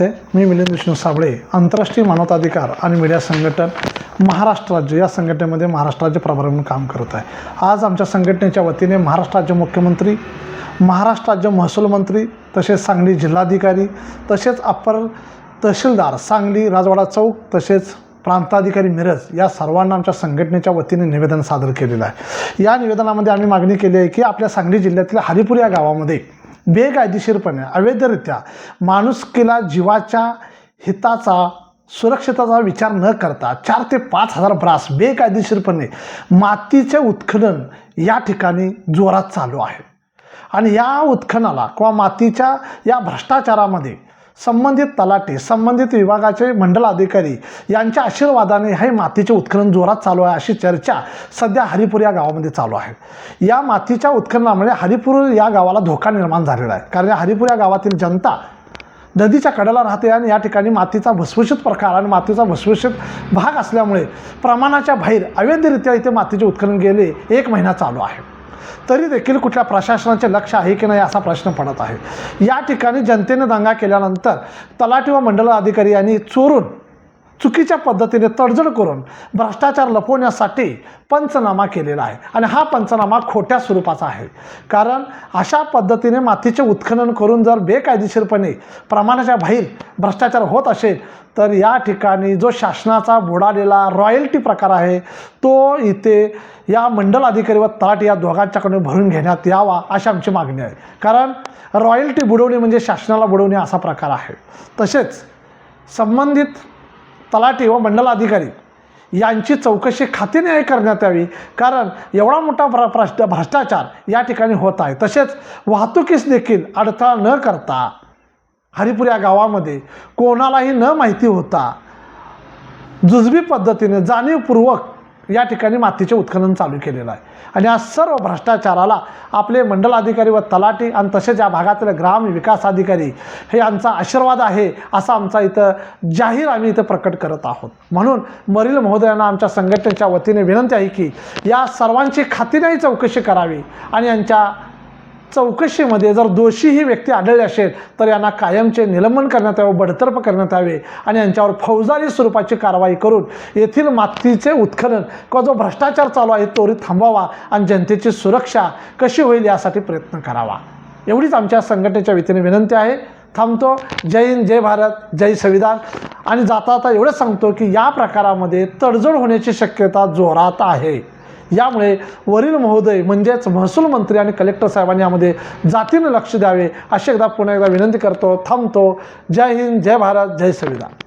मी मिलिंद विष्णू साबळे, आंतरराष्ट्रीय मानवाधिकार आणि मीडिया संघटन महाराष्ट्र राज्य या संघटनेमध्ये महाराष्ट्र राज्य प्रभारी म्हणून काम करत आहे। आज आमच्या संघटनेच्या वतीने महाराष्ट्र राज्य मुख्यमंत्री, महाराष्ट्र राज्य महसूल मंत्री, तसेच सांगली जिल्हाधिकारी, तसेच अप्पर तहसीलदार सांगली राजवाडा चौक, तसेच प्रांताधिकारी मिरज या सर्वांना आमच्या संघटनेच्या वतीने निवेदन सादर केलेलं आहे। या निवेदनामध्ये आम्ही मागणी केली आहे की आपल्या सांगली जिल्ह्यातील हरिपूर या गावामध्ये बेकायदेशीरपणे अवैधरित्या माणुसकीला जीवाच्या हिताचा सुरक्षिततेचा विचार न करता 4 ते 5 हजार ब्रास बेकायदेशीरपणे मातीचे उत्खनन या ठिकाणी जोरात चालू आहे। आणि या उत्खननाला किंवा मातीच्या या भ्रष्टाचारामध्ये संबंधित तलाठी, संबंधित विभागाचे मंडल अधिकारी यांच्या आशीर्वादाने हे मातीचे उत्खनन जोरात चालू आहे अशी चर्चा सध्या हरिपूर या गावामध्ये चालू आहे। या मातीच्या उत्खननामुळे हरिपूर या गावाला धोका निर्माण झालेला आहे, कारण हरिपूर या गावातील जनता नदीच्या कडेला राहते आणि या ठिकाणी मातीचा भुसभुशीत प्रकार आणि मातीचा भुसभुशीत भाग असल्यामुळे प्रमाणाच्या बाहेर अवैधरित्या इथे मातीचे उत्खनन गेले 1 महिना चालू आहे। तरी देखील कुठल्या प्रशासनाचे लक्ष आहे की नाही असा प्रश्न पडत आहे। या ठिकाणी जनतेने दंगा केल्यानंतर तलाठी व मंडल अधिकारी यांनी चोरून चुकीच्या पद्धतीने तडजोड करून भ्रष्टाचार लपवण्यासाठी पंचनामा केलेला आहे आणि हा पंचनामा खोट्या स्वरूपाचा आहे। कारण अशा पद्धतीने मातीचे उत्खनन करून जर बेकायदेशीरपणे प्रमाणाच्या बाहेर भ्रष्टाचार होत असेल तर या ठिकाणी जो शासनाचा बुडालेला रॉयल्टी प्रकार आहे तो इथे या मंडल अधिकारी व तलाठी या दोघांच्याकडून भरून घेण्यात यावा अशी आमची मागणी आहे। कारण रॉयल्टी बुडवणे म्हणजे शासनाला बुडवणे असा प्रकार आहे। तसेच संबंधित तलाठी व मंडल अधिकारी यांची चौकशी खात्रीने करण्यात यावी, कारण एवढा मोठा भ्रष्टाचार या ठिकाणी होत आहे। तसेच वाहतुकीस देखील अडथळा न करता हरिपूर या गावामध्ये कोणालाही न माहिती होता जुजबी पद्धतीने जाणीवपूर्वक या ठिकाणी मातीचे उत्खनन चालू केलेलं आहे। आणि या सर्व भ्रष्टाचाराला आपले मंडल अधिकारी व तलाठी आणि तसेच या भागातील ग्राम विकास अधिकारी हे यांचा आशीर्वाद आहे असा आमचा इथं जाहीर आम्ही इथं प्रकट करत आहोत। म्हणून मरील महोदयांना आमच्या संघटनेच्या वतीने विनंती आहे की या सर्वांची खात्रीने चौकशी करावी आणि यांच्या चौकशीमध्ये जर दोषी ही व्यक्ती आढळली असेल तर यांना कायमचे निलंबन करण्यात यावे, बडतर्फ करण्यात यावे आणि यांच्यावर फौजदारी स्वरूपाची कारवाई करून येथील मातीचे उत्खनन किंवा जो भ्रष्टाचार चालू आहे त्वरित थांबवावा आणि जनतेची सुरक्षा कशी होईल यासाठी प्रयत्न करावा, एवढीच आमच्या संघटनेच्या वतीने विनंती आहे। थांबतो। जय हिंद, जय भारत, जय संविधान। आणि जाता एवढंच सांगतो की या प्रकारामध्ये तडजोड होण्याची शक्यता जोरात आहे। यामुळे वरील महोदय म्हणजेच महसूल मंत्री आणि कलेक्टर साहेबांनी यामध्ये जातीने लक्ष द्यावे अशी पुन्हा एकदा विनंती करतो। थांबतो। जय हिंद, जय भारत, जय संविधान।